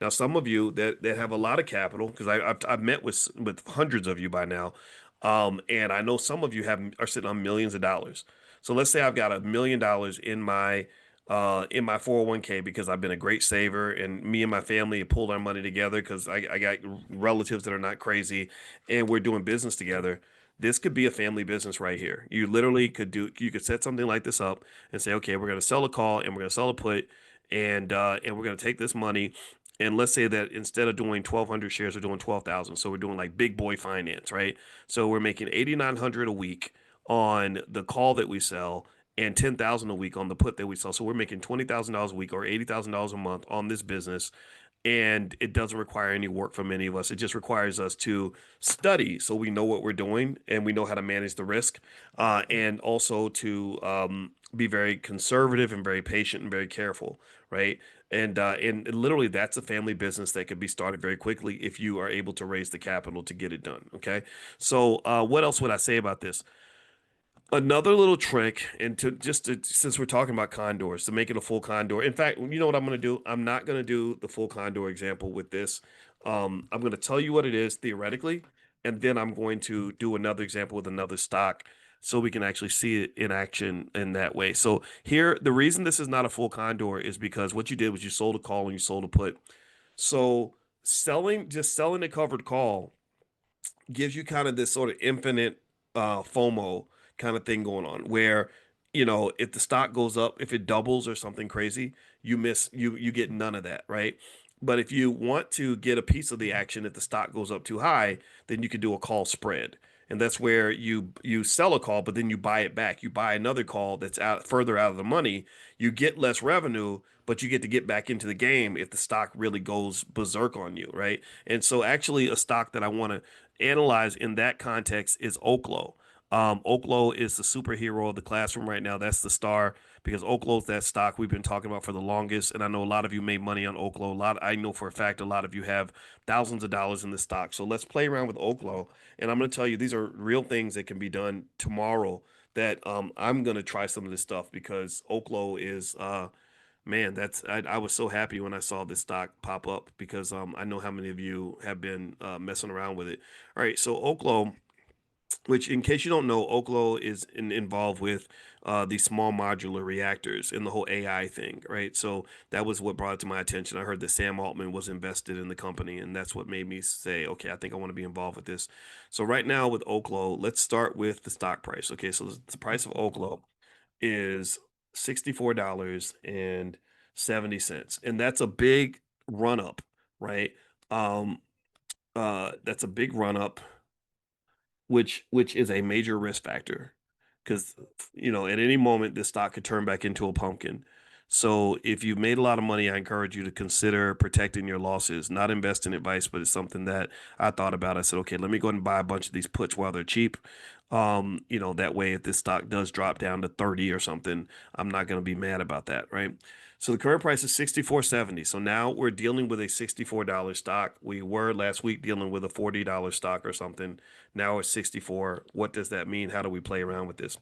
Now, some of you that have a lot of capital, because I've met with hundreds of you by now, and I know some of you are sitting on millions of dollars. So let's say I've got $1 million in my 401k because I've been a great saver, and me and my family have pulled our money together because I got relatives that are not crazy, and we're doing business together. This could be a family business right here. You could set something like this up and say, okay, we're going to sell a call and we're going to sell a put, and we're going to take this money. And let's say that instead of doing 1,200 shares, we're doing 12,000. So we're doing like big boy finance, right? So we're making 8,900 a week on the call that we sell and 10,000 a week on the put that we sell. So we're making $20,000 a week or $80,000 a month on this business. And it doesn't require any work from any of us. It just requires us to study so we know what we're doing and we know how to manage the risk, and also to be very conservative and very patient and very careful, right? And literally, that's a family business that could be started very quickly if you are able to raise the capital to get it done. Okay. So, what else would I say about this? Another little trick, and since we're talking about condors, to make it a full condor. In fact, you know what I'm going to do? I'm not going to do the full condor example with this. I'm going to tell you what it is theoretically, and then I'm going to do another example with another stock so we can actually see it in action in that way. So here, the reason this is not a full condor is because what you did was you sold a call and you sold a put. So just selling a covered call gives you kind of this sort of infinite FOMO kind of thing going on where, if the stock goes up, if it doubles or something crazy, you get none of that, right? But if you want to get a piece of the action if the stock goes up too high, then you could do a call spread. And that's where you sell a call, but then you buy it back. You buy another call that's out further out of the money. You get less revenue, but you get to get back into the game if the stock really goes berserk on you, right? And so actually a stock that I want to analyze in that context is OKLO. OKLO is the superhero of the classroom right now. That's the star because OKLO is that stock we've been talking about for the longest. And I know a lot of you made money on OKLO. I know for a fact a lot of you have thousands of dollars in the stock. So let's play around with OKLO. And I'm going to tell you these are real things that can be done tomorrow. That I'm going to try some of this stuff because OKLO is man, I was so happy when I saw this stock pop up because I know how many of you have been messing around with it. All right, so OKLO, which in case you don't know, OKLO is involved with the small modular reactors and the whole AI thing, right? So that was what brought it to my attention. I heard that Sam Altman was invested in the company, and that's what made me say, okay, I think I want to be involved with this. So right now with OKLO, let's start with the stock price. Okay, so the price of OKLO is $64.70. And that's a big run up, right? Um, that's a big run up, which is a major risk factor because at any moment this stock could turn back into a pumpkin. So if you've made a lot of money, I encourage you to consider protecting your losses, not investing advice, but it's something that I thought about. I said, okay, let me go ahead and buy a bunch of these puts while they're cheap. That way if this stock does drop down to 30 or something, I'm not going to be mad about that, right? So the current price is 64.70. So now we're dealing with a $64 stock. We were last week dealing with a $40 stock or something. Now it's 64. What does that mean? How do we play around with this?